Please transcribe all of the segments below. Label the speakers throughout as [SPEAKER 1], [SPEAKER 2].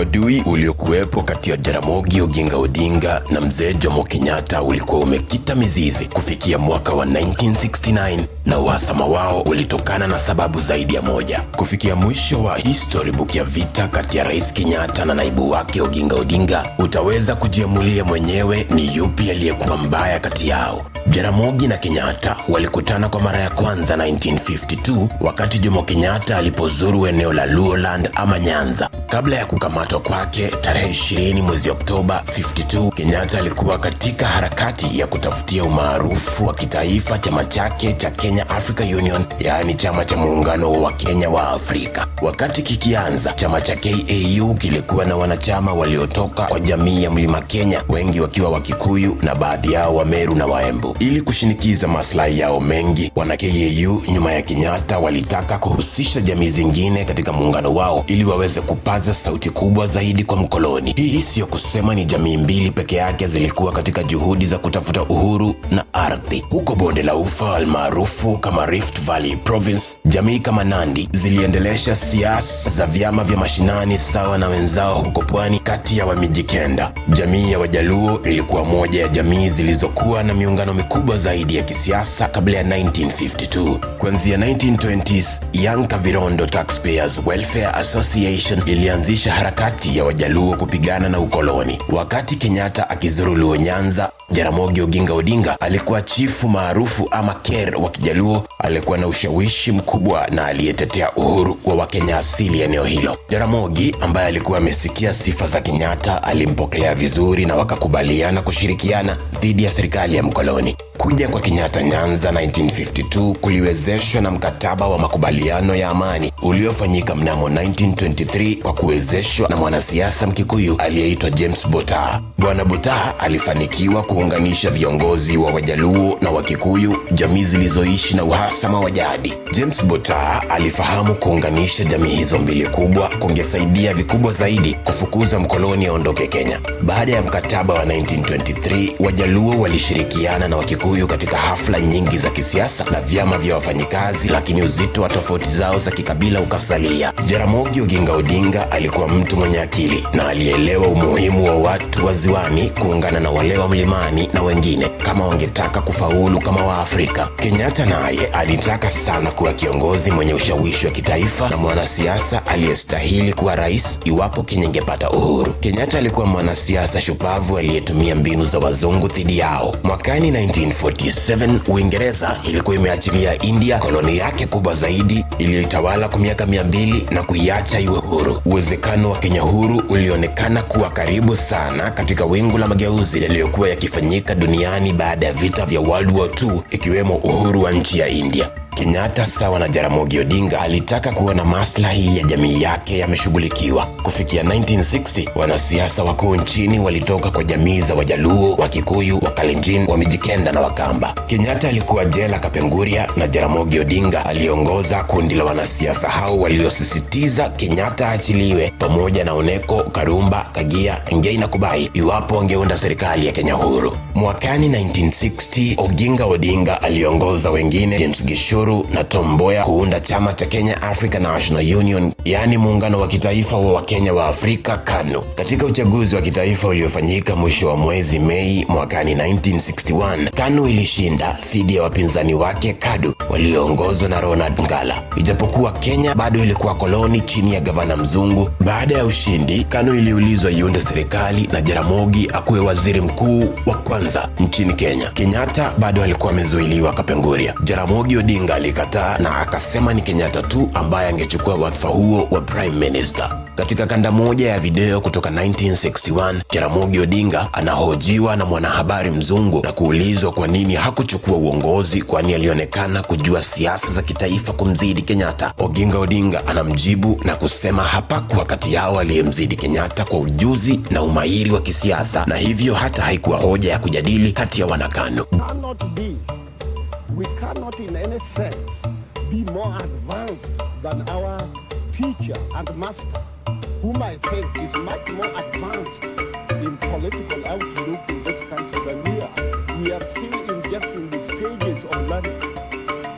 [SPEAKER 1] Uadui uliokuwepo kati ya Jaramogi Oginga Odinga na Mzee Jomo Kenyatta ulikuwa umekita mizizi kufikia mwaka wa 1969, na uhasama wao ulitokana na sababu zaidi ya moja. Kufikia mwisho wa history book ya vita kati ya Rais Kenyatta na naibu wake Oginga Odinga, utaweza kujiamulia mwenyewe ni yupi aliyekuwa mbaya kati yao. Jaramogi na Kenyatta walikutana kwa mara ya kwanza 1952 wakati Jomo Kenyatta alipozuru eneo la Luoland ama Nyanza. Kabla ya kukamatwa kwake tarehe 20 mwezi Oktoba 52, Kenyatta alikuwa katika harakati ya kutafutia umaarufu wa kitaifa chama chake cha Kenya Africa Union, yaani chama cha muungano wa Kenya wa Afrika. Wakati kikianza, chama cha KAU kilikuwa na wanachama waliotoka kwa jamii ya Mlima Kenya, wengi wakiwa Wakikuyu na baadhi yao Wameru na Waembu. Ili kushinikiza maslahi yao mengi, wana KAU nyuma ya Kenyatta walitaka kuhusisha jamii zingine katika muungano wao ili waweze kupaza sauti kubwa zaidi kwa mkoloni. Hii sio kusema ni jamii mbili peke yake zilikuwa katika juhudi za kutafuta uhuru na ardhi. Huko bonde la Ufa almaarufu kama Rift Valley Province, jamii kama Nandi ziliendelesha siasa za vyama vya mashinani sawa na wenzao huko pwani kati ya Wamijikenda. Jamii ya Wajaluo ilikuwa moja ya jamii zilizokuwa na miungano mikubwa zaidi ya kisiasa kabla ya 1952. Kuanzia 1920s, Young Kavirondo Taxpayers Welfare Association ilianzisha harakati ya Wajaluo kupigana na ukoloni. Wakati Kenyatta akizuru Luo Nyanza, Jaramogi Oginga Odinga alikuwa chifu maarufu ama Ker wa Kijaluo, alikuwa na ushawishi mkubwa na aliyetetea uhuru wa Wakenya asili eneo hilo. Jaramogi ambaye alikuwa amesikia sifa za Kenyatta alimpokea vizuri na wakakubaliana kushirikiana dhidi ya serikali ya mkoloni. Kuja kwa Kenyatta Nyanza 1952 kuliwezeshwa na mkataba wa makubaliano ya amani uliofanyika mnamo 1923 kwa kuwezeshwa na mwanasiasa Mkikuyu aliyeitwa James Botaa. Bwana Botaa alifanikiwa kuunganisha viongozi wa Wajaluo na Wakikuyu, jamii zilizoishi na uhasama wa jadi. James Botaa alifahamu kuunganisha jamii hizo mbili kubwa kungesaidia vikubwa zaidi kufukuza mkoloni aondoke Kenya. Baada ya mkataba wa 1923, Wajaluo walishirikiana na Wakikuyu katika hafla nyingi za kisiasa na vyama vya wafanyikazi, lakini uzito wa tofauti zao za kikabila ukasalia. Jaramogi Oginga Odinga alikuwa mtu mwenye akili na alielewa umuhimu wa watu wa ziwani kuungana na wale wa mlimani na wengine kama wangetaka kufaulu kama Waafrika. Kenyatta naye alitaka sana kuwa kiongozi mwenye ushawishi wa kitaifa na mwanasiasa aliyestahili kuwa rais iwapo Kenya ingepata uhuru. Kenyatta alikuwa mwanasiasa shupavu aliyetumia mbinu za wazungu dhidi yao. Mwakani 1947, Uingereza ilikuwa imeachilia India, koloni yake kubwa zaidi iliyoitawala kwa miaka 200 na kuiacha iwe huru. Uwezekano wa Kenya huru ulionekana kuwa karibu sana katika wingu la mageuzi yaliyokuwa yakifanyika duniani baada ya vita vya World War II, ikiwemo uhuru wa nchi ya India. Kenyatta sawa na Jaramogi Odinga alitaka kuona maslahi ya jamii yake yameshughulikiwa. Kufikia 1960, wanasiasa wakuu nchini walitoka kwa jamii za Wajaluo, Wakikuyu, Wakalenjin, Wamijikenda na Wakamba. Kenyatta alikuwa jela Kapenguria na Jaramogi Odinga aliongoza kundi la wanasiasa hao waliosisitiza Kenyatta achiliwe pamoja na Oneko, Karumba, Kagia, Ngei na Kubai iwapo wangeunda serikali ya Kenya huru. Mwakani 1960, Oginga Odinga aliongoza wengine James Gishuru na Tom Mboya kuunda chama cha Kenya Africa National Union, yaani muungano wa kitaifa wa Wakenya wa Afrika KANU. Katika uchaguzi wa kitaifa uliofanyika mwisho wa mwezi Mei mwakani 1961, KANU ilishinda dhidi ya wapinzani wake KADU walioongozwa na Ronald Ngala. Ijapokuwa Kenya bado ilikuwa koloni chini ya gavana mzungu, baada ya ushindi KANU iliulizwa iunde serikali na Jaramogi akuwe waziri mkuu wa kwanza nchini Kenya. Kenyatta bado alikuwa amezuiliwa Kapenguria. Jaramogi Odinga alikataa na akasema ni Kenyatta tu ambaye angechukua wadhifa huo wa prime minister. Katika kanda moja ya video kutoka 1961, Jaramogi Odinga anahojiwa na mwanahabari mzungu na kuulizwa kwa nini hakuchukua uongozi, kwani alionekana kujua siasa za kitaifa kumzidi Kenyatta. Oginga Odinga anamjibu na kusema hapakuwa kati yao aliyemzidi Kenyatta kwa ujuzi na umahiri wa kisiasa, na hivyo hata haikuwa hoja ya kujadili kati ya wanakanu.
[SPEAKER 2] We cannot in any sense be more advanced than our teacher and master, whom I think is much more advanced in political outlook in this country than we are. We are still in just in the stages of learning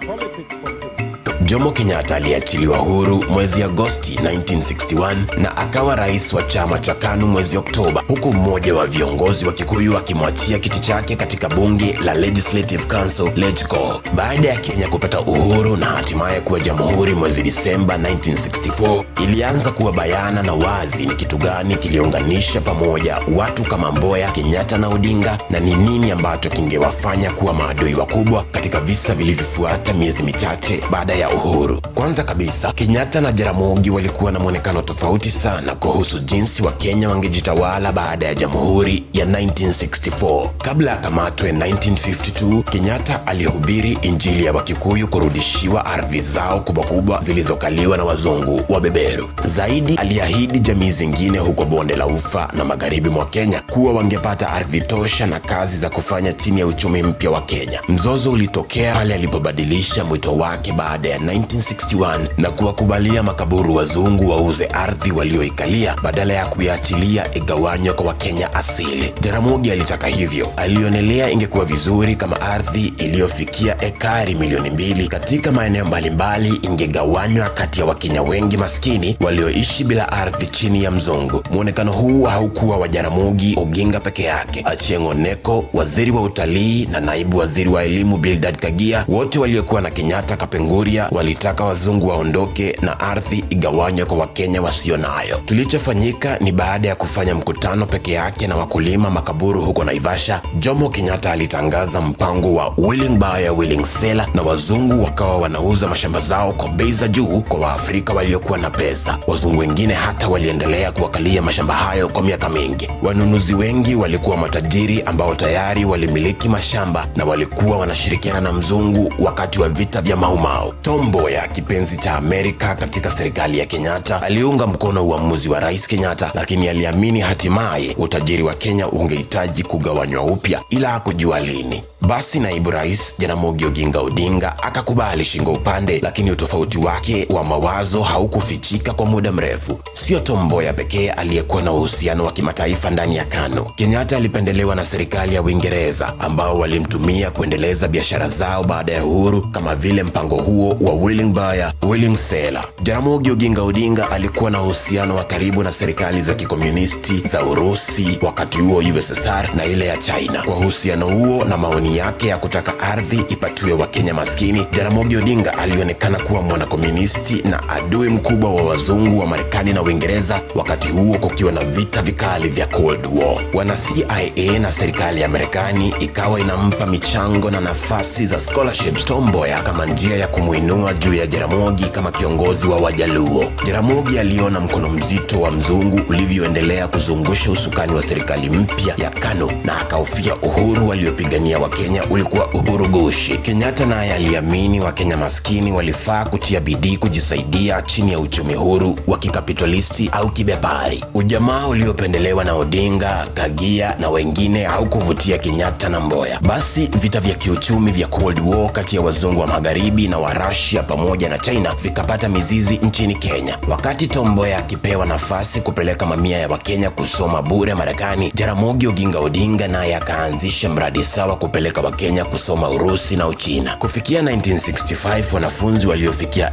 [SPEAKER 2] politics from him.
[SPEAKER 1] Jomo Kenyatta aliachiliwa huru mwezi Agosti 1961 na akawa rais wa chama cha KANU mwezi Oktoba, huku mmoja wa viongozi wa Kikuyu akimwachia kiti chake katika bunge la Legislative Council LegCo. Baada ya Kenya kupata uhuru na hatimaye kuwa jamhuri mwezi Disemba 1964, ilianza kuwa bayana na wazi ni kitu gani kiliunganisha pamoja watu kama Mboya, Kenyatta na Odinga, na ni nini ambacho kingewafanya kuwa maadui wakubwa katika visa vilivyofuata miezi michache baada ya uhuru. Kwanza kabisa, Kenyatta na Jaramogi walikuwa na mwonekano tofauti sana kuhusu jinsi wa Kenya wangejitawala baada ya jamhuri ya 1964. Kabla akamatwe 1952, Kenyatta alihubiri injili ya Wakikuyu kurudishiwa ardhi zao kubwa kubwa zilizokaliwa na wazungu wa beberu. Zaidi, aliahidi jamii zingine huko bonde la Ufa na magharibi mwa Kenya kuwa wangepata ardhi tosha na kazi za kufanya chini ya uchumi mpya wa Kenya. Mzozo ulitokea pale alipobadilisha mwito wake baada ya 1961 na kuwakubalia makaburu wazungu wauze ardhi walioikalia badala ya kuiachilia igawanywe kwa Wakenya asili. Jaramogi alitaka hivyo. Alionelea ingekuwa vizuri kama ardhi iliyofikia ekari milioni 2 katika maeneo mbalimbali ingegawanywa kati ya Wakenya wengi maskini walioishi bila ardhi chini ya mzungu. Muonekano huu haukuwa wa Jaramogi Oginga peke yake. Achieng' Oneko, waziri wa utalii, na naibu waziri wa elimu Bildad Kagia, wote waliokuwa na Kenyatta Kapenguria, walitaka wazungu waondoke na ardhi igawanywe kwa Wakenya wasio nayo. Kilichofanyika ni baada ya kufanya mkutano peke yake na wakulima makaburu huko Naivasha, Jomo Kenyatta alitangaza mpango wa willing buyer willing seller, na wazungu wakawa wanauza mashamba zao kwa bei za juu kwa Waafrika waliokuwa na pesa. Wazungu wengine hata waliendelea kuwakalia mashamba hayo kwa miaka mingi. Wanunuzi wengi walikuwa matajiri ambao tayari walimiliki mashamba na walikuwa wanashirikiana na mzungu wakati wa vita vya Mau Mau. Tom Mboya, kipenzi cha Amerika katika serikali ya Kenyatta, aliunga mkono uamuzi wa Rais Kenyatta, lakini aliamini hatimaye utajiri wa Kenya ungehitaji kugawanywa upya, ila hakujua lini. Basi naibu rais Jaramogi Oginga Odinga akakubali shingo upande, lakini utofauti wake wa mawazo haukufichika kwa muda mrefu. Sio Tom Mboya pekee aliyekuwa na uhusiano wa kimataifa ndani ya KANU. Kenyatta alipendelewa na serikali ya Uingereza ambao walimtumia kuendeleza biashara zao baada ya uhuru, kama vile mpango huo wa willing buyer willing seller. Jaramogi Oginga Odinga alikuwa na uhusiano wa karibu na serikali za kikomunisti za Urusi, wakati huo USSR, na ile ya China. Kwa uhusiano huo na maoni yake ya kutaka ardhi ipatiwe Wakenya maskini, Jaramogi Odinga alionekana kuwa mwanakomunisti na adui mkubwa wa wazungu wa Marekani na Uingereza, wakati huo kukiwa na vita vikali vya Cold War. Wana CIA na serikali ya Marekani ikawa inampa michango na nafasi za scholarships Tom Mboya kama njia ya kumuinua juu ya Jaramogi kama kiongozi wa Wajaluo. Jaramogi aliona mkono mzito wa mzungu ulivyoendelea kuzungusha usukani wa serikali mpya ya KANU na akahofia uhuru waliopigania Wakenya ulikuwa uhuru gushi. Kenyatta naye aliamini Wakenya maskini walifaa kutia bidii kujisaidia chini ya uchumi huru wa kikapitalisti au kibepari. Ujamaa uliopendelewa na Odinga, Kagia na wengine haukuvutia Kenyatta na Mboya. Basi vita vya kiuchumi vya Cold War kati ya wazungu wa magharibi na wa Russia pamoja na China vikapata mizizi nchini Kenya. Wakati Tom Mboya akipewa nafasi kupeleka mamia ya Wakenya kusoma bure Marekani, Jaramogi Oginga Odinga naye akaanzisha mradi sawa kupeleka Wakenya kusoma Urusi na Uchina. Kufikia 1965, wanafunzi waliofikia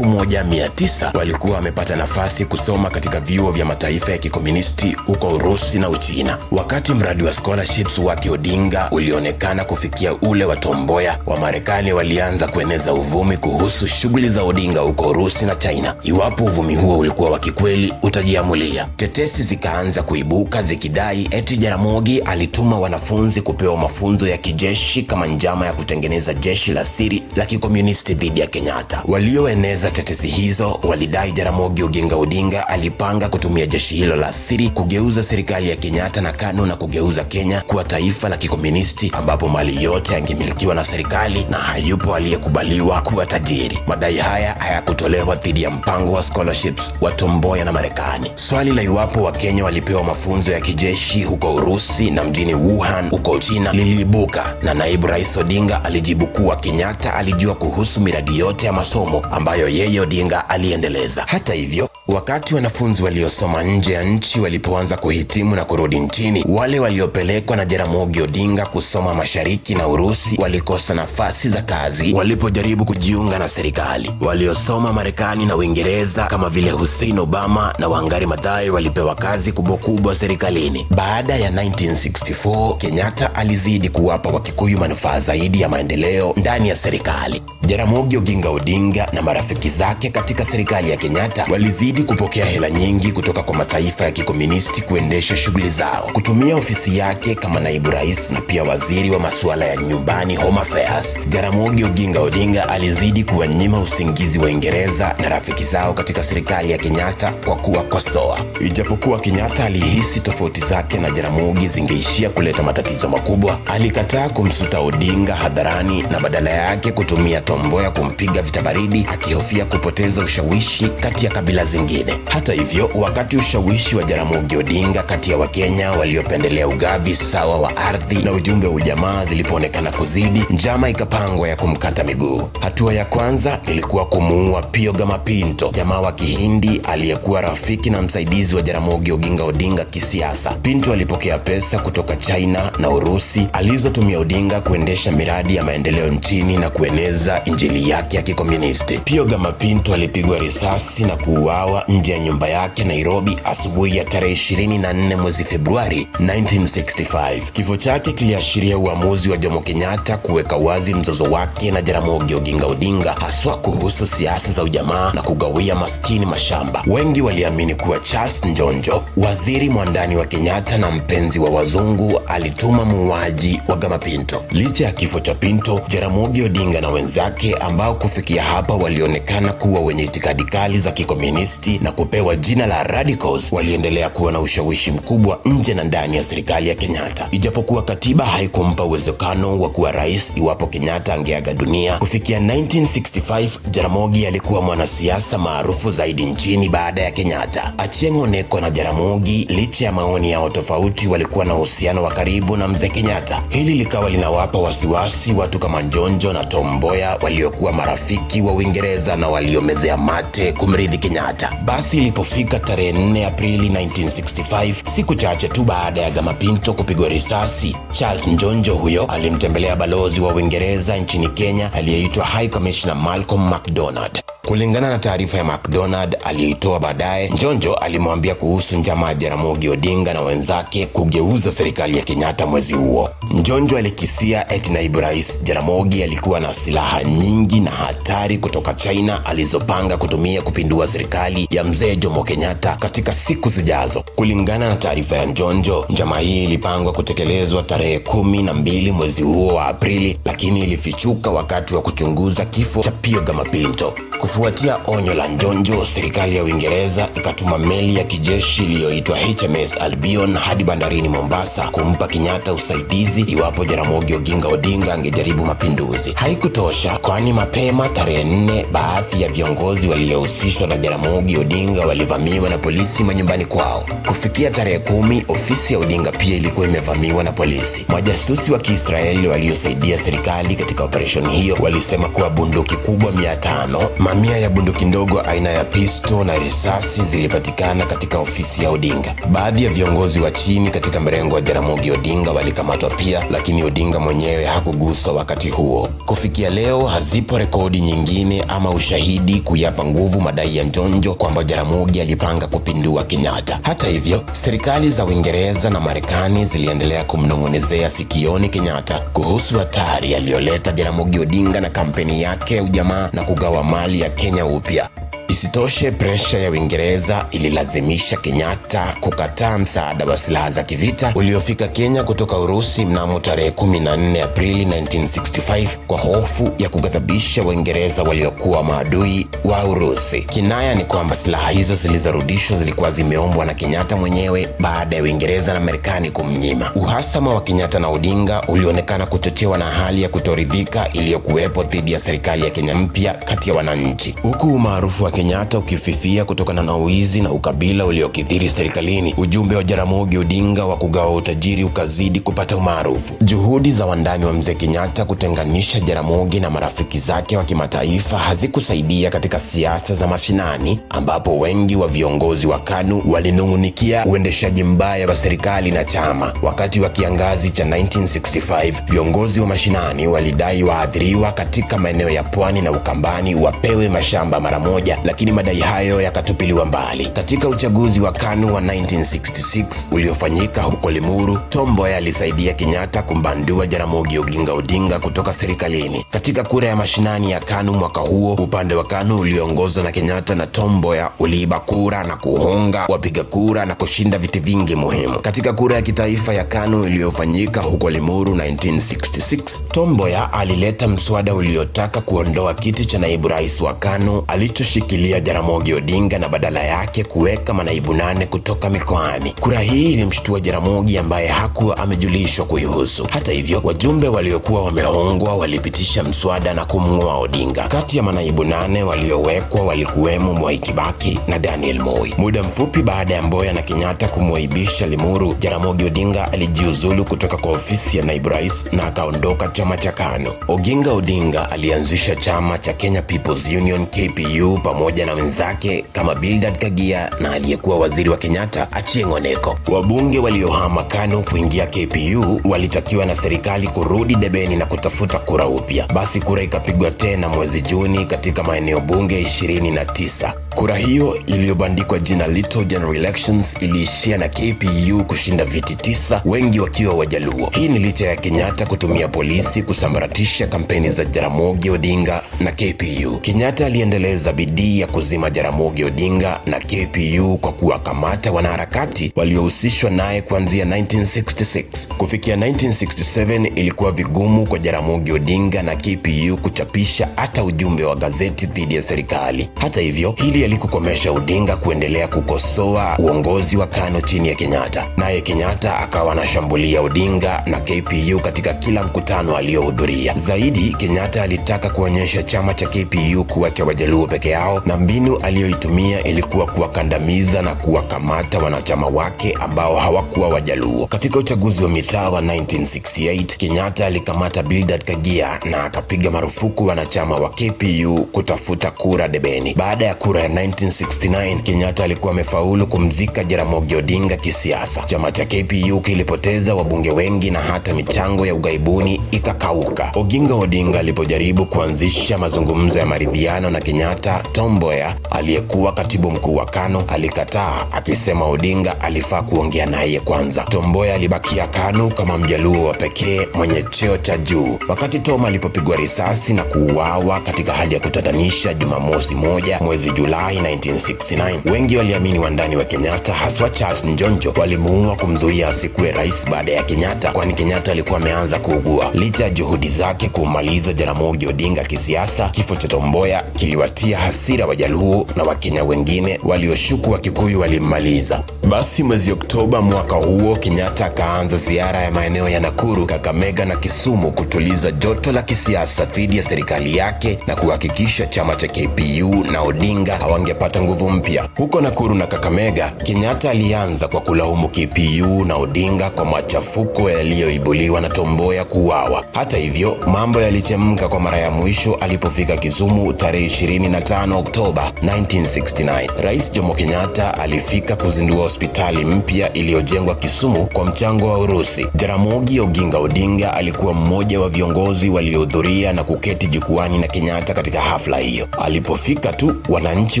[SPEAKER 1] 1900 walikuwa wamepata nafasi kusoma katika vyuo vya mataifa ya kikomunisti huko Urusi na Uchina. Wakati mradi wa scholarships wake Odinga ulionekana kufikia ule wa Tom Mboya, wa Marekani walianza kueneza uvumi kuhusu shughuli za Odinga huko Urusi na China. Iwapo uvumi huo ulikuwa wa kikweli, utajiamulia. Tetesi zikaanza kuibuka zikidai eti Jaramogi alituma wanafunzi kupewa mafunzo ya kijeshi kama njama ya kutengeneza jeshi la siri la kikomunisti dhidi ya Kenyatta. Walioeneza tetesi hizo walidai Jaramogi Oginga Odinga alipanga kutumia jeshi hilo la siri kugeuza serikali ya Kenyatta na KANU na kugeuza Kenya kuwa taifa la kikomunisti ambapo mali yote yangemilikiwa na serikali na hayupo aliyekubaliwa kuwa tajiri. Madai haya hayakutolewa dhidi ya mpango wa scholarships wa Tom Mboya na Marekani. Swali la iwapo Wakenya walipewa mafunzo ya kijeshi huko Urusi na mjini Wuhan huko China liliibuka, na naibu rais Odinga alijibu kuwa Kenyatta alijua kuhusu miradi yote ya masomo ambayo yeye Odinga aliendeleza. Hata hivyo, wakati wanafunzi waliosoma nje ya nchi walipoanza kuhitimu na kurudi nchini, wale waliopelekwa na Jaramogi Odinga kusoma mashariki na Urusi walikosa nafasi za kazi walipojaribu kujiunga na serikali. Waliosoma Marekani na Uingereza kama vile Hussein Obama na Wangari Maathai walipewa kazi kubwa serikalini. Baada ya 1964, Kenyatta alizidi kuwapa Wakikuyu manufaa zaidi ya maendeleo ndani ya serikali. Jaramogi Oginga Odinga na marafiki zake katika serikali ya Kenyatta walizidi kupokea hela nyingi kutoka kwa mataifa ya kikomunisti kuendesha shughuli zao. Kutumia ofisi yake kama naibu rais na pia waziri wa masuala ya nyumbani, Home Affairs, Jaramogi Oginga Odinga alizidi kuwanyima usingizi Waingereza na rafiki zao katika serikali ya Kenyatta kwa kuwakosoa. Ijapokuwa Kenyatta alihisi tofauti zake na Jaramogi zingeishia kuleta matatizo makubwa, alikataa kumsuta Odinga hadharani na badala yake kutumia tomboya kumpiga vita baridi, akihofia kupoteza ushawishi kati ya kabila zingine. Hata hivyo, wakati ushawishi wa Jaramogi Odinga kati ya Wakenya waliopendelea ugavi sawa wa ardhi na ujumbe wa ujamaa zilipoonekana kuzidi, njama ikapangwa ya kumkata miguu. Hatua ya kwanza ilikuwa kumuua Pio Gama Pinto, jamaa wa Kihindi aliyekuwa rafiki na msaidizi wa Jaramogi Oginga Odinga kisiasa. Pinto alipokea pesa kutoka China na Urusi alizotumia Odinga kuendesha miradi ya maendeleo nchini na kueneza injili yake ya kikomunisti. Pio Gama Pinto alipigwa risasi na kuuawa nje ya nyumba yake Nairobi asubuhi ya tarehe 24 mwezi Februari 1965. Kifo chake kiliashiria uamuzi wa Jomo Kenyatta kuweka wazi mzozo wake na Jaramogi Oginga Odinga, haswa kuhusu siasa za ujamaa na kugawia maskini mashamba. Wengi waliamini kuwa Charles Njonjo, waziri mwandani wa Kenyatta na mpenzi wa wazungu, alituma muuaji wa Gama Pinto. Licha ya kifo cha Pinto, Jaramogi Odinga na wenzake ambao kufikia hapa walionekana kuwa wenye itikadi kali za kikomunisti na kupewa jina la radicals, waliendelea kuwa na ushawishi mkubwa nje na ndani ya serikali ya Kenyatta. Ijapokuwa katiba haikumpa uwezekano wa kuwa rais iwapo Kenyatta angeaga dunia, kufikia 1965 Jaramogi alikuwa mwanasiasa maarufu zaidi nchini baada ya Kenyatta. Achieng' Oneko na Jaramogi, licha ya maoni yao tofauti, walikuwa na uhusiano wa karibu na mzee Kenyatta. Hili likawa linawapa wasiwasi watu kama Njonjo na Tom Mboya waliokuwa marafiki wa Uingereza na waliomezea mate kumrithi Kenyatta. Basi ilipofika tarehe 4 Aprili 1965, siku chache tu baada ya Gama Pinto kupigwa risasi, Charles Njonjo huyo alimtembelea balozi wa Uingereza nchini Kenya aliyeitwa High Commissioner Malcolm MacDonald. Kulingana na taarifa ya MacDonald aliyoitoa baadaye, Njonjo alimwambia kuhusu njama ya Jaramogi Odinga na wenzake kugeuza serikali ya Kenyatta mwezi huo. Njonjo alikisia eti naibu rais Jaramogi alikuwa na silaha nyingi na hatari kutoka China alizopanga kutumia kupindua serikali ya mzee Jomo Kenyatta katika siku zijazo. Kulingana na taarifa ya Njonjo, njama hii ilipangwa kutekelezwa tarehe 12 mwezi huo wa Aprili, lakini ilifichuka wakati wa kuchunguza kifo cha Pio Gama Pinto. Kufuatia onyo la Njonjo, serikali ya Uingereza ikatuma meli ya kijeshi iliyoitwa HMS Albion hadi bandarini Mombasa kumpa Kenyatta usaidizi iwapo Jaramogi Oginga Odinga angejaribu mapinduzi. Haikutosha, kwani mapema tarehe 4 baadhi ya viongozi waliohusishwa na Jaramogi Odinga walivamiwa na polisi manyumbani kwao. Kufikia tarehe 10, ofisi ya Odinga pia ilikuwa imevamiwa na polisi. Majasusi wa Kiisraeli waliosaidia serikali katika operesheni hiyo walisema kuwa bunduki kubwa 500, mamia ya bunduki ndogo aina ya pisto na risasi zilipatikana katika ofisi ya Odinga. Baadhi ya viongozi wa chini katika mrengo wa Jaramogi Odinga walikamatwa pia, lakini Odinga mwenyewe hakuguswa wakati huo. Kufikia leo hazipo rekodi nyingine ama ushahidi kuyapa nguvu madai ya Njonjo kwamba Jaramogi alipanga kupindua Kenyatta. Hata hivyo, serikali za Uingereza na Marekani ziliendelea kumnong'onezea sikioni Kenyatta kuhusu hatari aliyoleta Jaramogi Odinga na kampeni yake ya ujamaa na kugawa mali ya Kenya upya. Isitoshe, presha ya Uingereza ililazimisha Kenyatta kukataa msaada wa silaha za kivita uliofika Kenya kutoka Urusi mnamo tarehe 14 Aprili 1965 kwa hofu ya kughadhabisha Waingereza waliokuwa maadui wa Urusi. Kinaya ni kwamba silaha hizo zilizorudishwa zilikuwa zimeombwa na Kenyatta mwenyewe baada ya Uingereza na Marekani kumnyima. Uhasama wa Kenyatta na Odinga ulionekana kuchochewa na hali ya kutoridhika iliyokuwepo dhidi ya serikali ya Kenya mpya kati ya wananchi, huku umaarufu wa Kenyatta ukififia kutokana na wizi na ukabila uliokithiri serikalini, ujumbe wa Jaramogi Odinga wa kugawa utajiri ukazidi kupata umaarufu. Juhudi za wandani wa mzee Kenyatta kutenganisha Jaramogi na marafiki zake wa kimataifa hazikusaidia katika siasa za mashinani, ambapo wengi wa viongozi wa KANU walinung'unikia uendeshaji mbaya wa serikali na chama. Wakati wa kiangazi cha 1965, viongozi wa mashinani walidai waathiriwa katika maeneo ya Pwani na Ukambani wapewe mashamba mara moja, lakini madai hayo yakatupiliwa mbali. Katika uchaguzi wa KANU wa 1966 uliofanyika huko Limuru, Tom Mboya alisaidia Kenyatta kumbandua Jaramogi Oginga Odinga kutoka serikalini. Katika kura ya mashinani ya KANU mwaka huo, upande wa KANU ulioongozwa na Kenyatta na Tom Mboya uliiba kura na kuhonga wapiga kura na kushinda viti vingi muhimu. Katika kura ya kitaifa ya KANU iliyofanyika huko Limuru 1966, Tom Mboya alileta mswada uliotaka kuondoa kiti cha naibu rais wa KANU alichoshikilia Jaramogi Odinga na badala yake kuweka manaibu 8 kutoka mikoani. Kura hii ilimshtua Jaramogi ambaye hakuwa amejulishwa kuihusu. Hata hivyo, wajumbe waliokuwa wamehongwa walipitisha mswada na kumng'oa Odinga. Kati ya manaibu 8 waliowekwa walikuwemo Mwai Kibaki na Daniel Moi. Muda mfupi baada ya Mboya na Kenyatta kumwaibisha Limuru, Jaramogi Odinga alijiuzulu kutoka kwa ofisi ya naibu rais na akaondoka chama cha KANU. Oginga Odinga alianzisha chama cha Kenya People's Union KPU pamoja na wenzake kama Bildad Kagia na aliyekuwa waziri wa Kenyatta Achieng' Oneko. Wabunge waliohama KANU kuingia KPU walitakiwa na serikali kurudi debeni na kutafuta kura upya. Basi kura ikapigwa tena mwezi Juni katika maeneo bunge 29. Kura hiyo iliyobandikwa jina Little General Elections iliishia na KPU kushinda viti 9, wengi wakiwa Wajaluo. Hii ni licha ya Kenyatta kutumia polisi kusambaratisha kampeni za Jaramogi Odinga na KPU. Kenyatta aliendeleza bidii ya kuzima Jaramogi Odinga na KPU kwa kuwakamata wanaharakati waliohusishwa naye kuanzia 1966. Kufikia 1967 ilikuwa vigumu kwa Jaramogi Odinga na KPU kuchapisha hata ujumbe wa gazeti dhidi ya serikali. Hata hivyo, hili alikukomesha Odinga kuendelea kukosoa uongozi wa KANU chini ya Kenyatta. Naye Kenyatta akawa anashambulia Odinga na KPU katika kila mkutano aliohudhuria. Zaidi, Kenyatta alitaka kuonyesha chama cha KPU kuwa cha Wajaluo peke yao, na mbinu aliyoitumia ilikuwa kuwakandamiza na kuwakamata wanachama wake ambao hawakuwa Wajaluo. Katika uchaguzi wa mitaa wa 1968, Kenyatta alikamata Bildad Kagia na akapiga marufuku wanachama wa KPU kutafuta kura debeni. Baada ya kura ya 1969, Kenyatta alikuwa amefaulu kumzika Jaramogi Odinga kisiasa. Chama cha KPU kilipoteza wabunge wengi na hata michango ya ugaibuni ikakauka. Oginga Odinga alipojaribu kuanzisha mazungumzo ya maridhiano na Kenyatta, Tom Mboya aliyekuwa katibu mkuu wa KANU alikataa, akisema Odinga alifaa kuongea naye kwanza. Tom Mboya alibakia KANU kama Mjaluo wa pekee mwenye cheo cha juu. Wakati Tom alipopigwa risasi na kuuawa katika hali ya kutatanisha Jumamosi moja mwezi Julai 1969, wengi waliamini wandani wa Kenyatta, haswa Charles Njonjo, walimuua kumzuia asikuwe rais baada ya Kenyatta, kwani Kenyatta alikuwa ameanza kuugua. Licha ya juhudi zake kumaliza Jaramogi Odinga kisiasa, kifo cha Tom Mboya kiliwatia hasira Wajaluo na Wakenya wengine walioshuku Wakikuyu walimmaliza. Basi mwezi Oktoba mwaka huo, Kenyatta akaanza ziara ya maeneo ya Nakuru, Kakamega na Kisumu kutuliza joto la kisiasa dhidi ya serikali yake na kuhakikisha chama cha KPU na Odinga hawangepata nguvu mpya. Huko Nakuru na Kakamega, Kenyatta alianza kwa kulaumu KPU na Odinga kwa machafuko yaliyoibuliwa na Tom Mboya kuuawa. Hata hivyo, mambo yalichemka kwa mara ya mwisho alipofika Kisumu tarehe 25 Oktoba 1969. Rais Jomo Kenyatta alifika kuzindua hospitali mpya iliyojengwa Kisumu kwa mchango wa Urusi. Jaramogi Oginga Odinga alikuwa mmoja wa viongozi waliohudhuria na kuketi jukwani na Kenyatta katika hafla hiyo. Alipofika tu, wananchi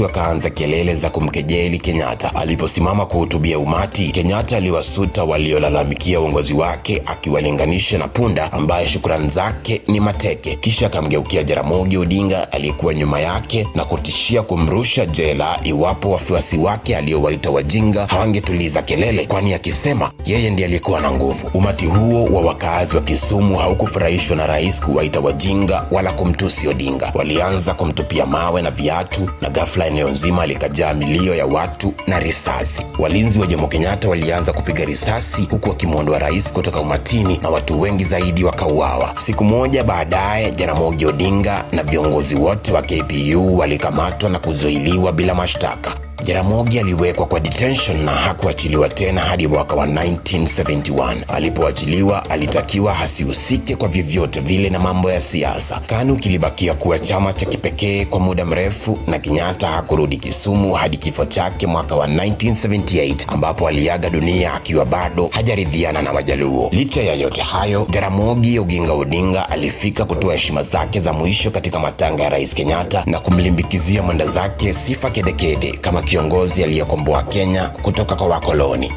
[SPEAKER 1] wakaanza kelele za kumkejeli Kenyatta. Aliposimama kuhutubia umati, Kenyatta aliwasuta waliolalamikia uongozi wake, akiwalinganisha na punda ambaye shukrani zake ni mateke. Kisha akamgeukia Jaramogi Odinga aliyekuwa nyuma yake na kutishia kumrusha jela iwapo wafuasi wake aliowaita wajinga hawangetuliza kelele, kwani akisema yeye ndiye alikuwa na nguvu. Umati huo wa wakazi wa Kisumu haukufurahishwa na rais kuwaita wajinga wala kumtusi Odinga. Walianza kumtupia mawe na viatu, na ghafla eneo nzima likajaa milio ya watu na risasi. Walinzi wa Jomo Kenyatta walianza kupiga risasi huku wakimwondoa rais kutoka umatini na watu wengi zaidi wakauawa. Siku moja baadaye, Jaramogi Odinga na viongozi wote wa KPU walikamatwa na kuzuiliwa bila mashtaka. Jaramogi aliwekwa kwa detention na hakuachiliwa tena hadi mwaka wa 1971. Alipoachiliwa, alitakiwa hasihusike kwa vyovyote vile na mambo ya siasa. KANU kilibakia kuwa chama cha kipekee kwa muda mrefu na Kenyatta hakurudi Kisumu hadi kifo chake mwaka wa 1978 ambapo aliaga dunia akiwa bado hajaridhiana na Wajaluo. Licha ya yote hayo, Jaramogi Oginga Odinga alifika kutoa heshima zake za mwisho katika matanga ya Rais Kenyatta na kumlimbikizia mwenda zake sifa kedekede kama kiongozi aliyekomboa Kenya kutoka kwa wakoloni.